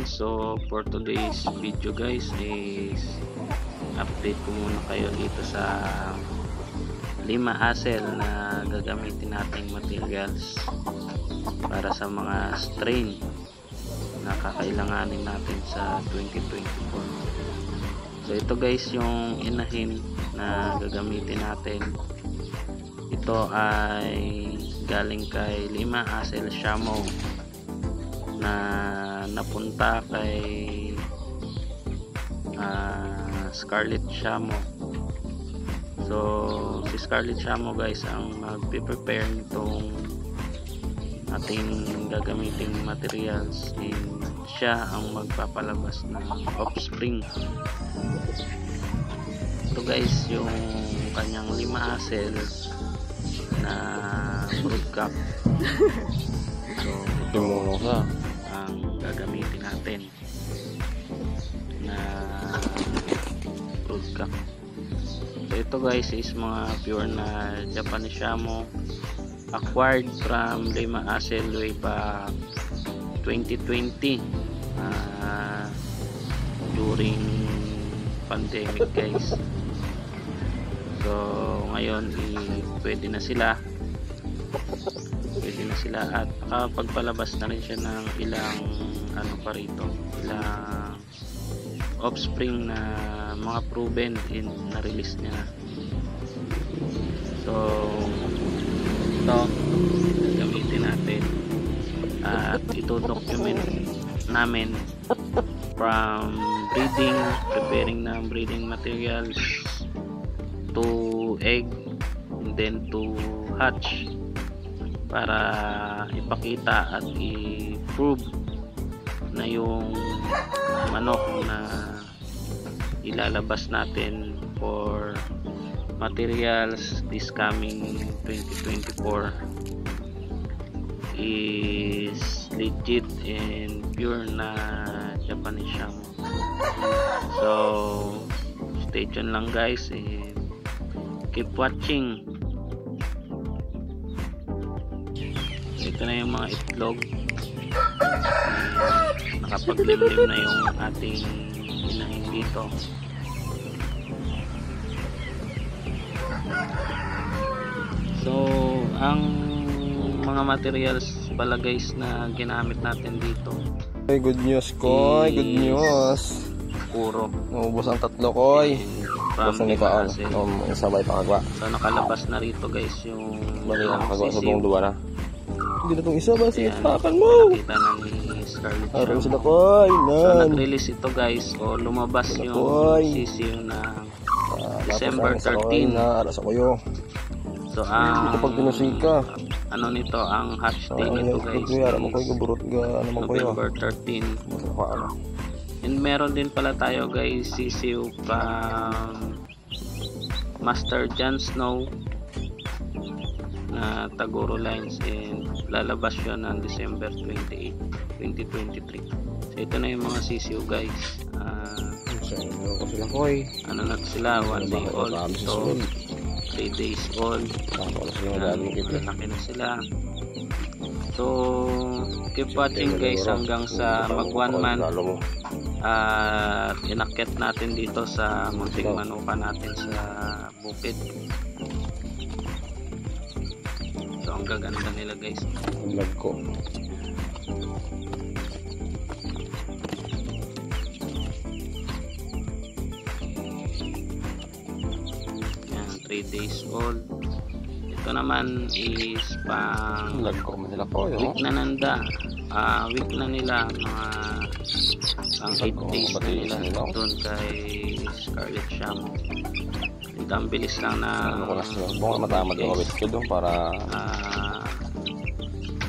everyone, so for today's video guys is update ko muna kayo dito sa 5 hassle na gagamitin nating materials para sa mga strain na kakailanganin natin sa 2024. So ito guys yung inahin na gagamitin natin. Ito ay galing kay 5 hassle Shamo na napunta kay Scarlett Shamo. So si Scarlett Shamo guys ang magpe-prepare nitong ating gagamiting materials, and siya ang magpapalabas ng offspring. Ito guys yung kanyang 5 hassle na broodcock. So ito ang gagamitin natin na broodcock. So ito guys is mga pure na Japanese Shamo, acquired from 5 hassle way back 2020 during pandemic guys. So ngayon pwede na sila at pagpalabas na rin siya ng ilang ilang offspring na mga proven in na release niya. So ito gamitin natin at ito document namin from breeding, preparing ng breeding materials to egg and then to hatch, para ipakita at i-prove na yung manok na ilalabas natin for materials this coming 2024 is legit and pure na Japanese Shamo. So stay tuned lang guys and keep watching. Ito na yung mga itlog, nakapaglimlim na yung ating inahin dito. So ang mga materials pala guys na ginamit natin dito, good news Koy, good news. Puro naubos ang 3 Koy. From isa ba ipakagawa. So nakalabas na rito guys yung bali nakagawa sa buong duwa na. Hindi na itong isa ba? Sige, pakan mo! Nakita na ni Scarlett Shamo. Araw sila Koy, so nag-release ito guys, o lumabas yung sisiyo na December 13 na aras ako yo. So ang kapag pinusika ano nito, ang hatch day nito guys November 13. And meron din pala tayo guys sisiyo from Master Jon Snow na Tagoro lines, and lalabas yun ng December 28, 2023. So ito na yung mga sisiyo guys. Ano na sila, 1 day old, so 3 days old, malaki na sila. So keep watching guys hanggang sa mag 1 month at inakyat natin dito sa munting manuka natin sa bukid. So ang gaganda nila guys. Vlog ko. Yan, 3 days old. Ito naman is pang week na nanda. Week na nila, mga pang 8 days na nila doon kay Scarlett Shamo. Ito ang bilis lang na para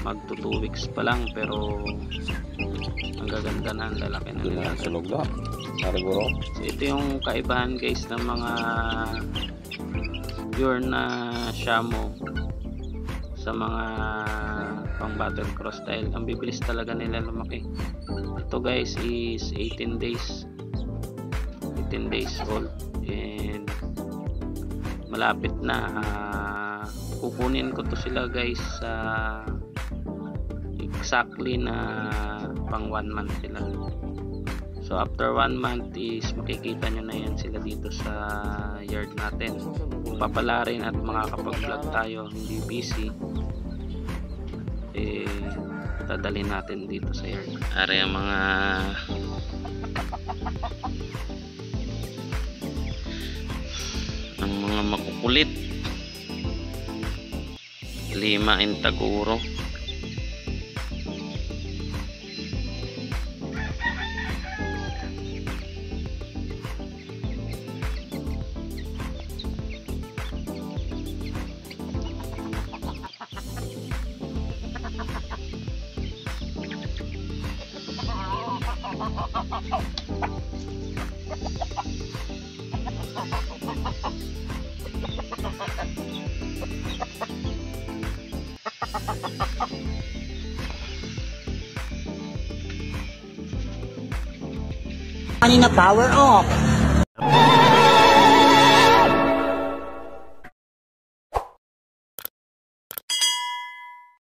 magto 2 weeks pa lang, pero ang gaganda na, ang lalaki na nila. So ito yung kaibahan guys ng mga pure na Shamo sa mga pang battle cross style. Ang bibilis talaga nila lumaki. Ito guys is 18 days old, and malapit na kukunin ko to sila guys sa exactly na pang 1 month sila. So after 1 month is makikita nyo na yan sila dito sa yard natin. Kung papala rin at makakapag-vlog tayo, hindi busy, eh dadalhin natin dito sa yard. Ari ang mga makukulit. Lima and Taguro. Kanina power off.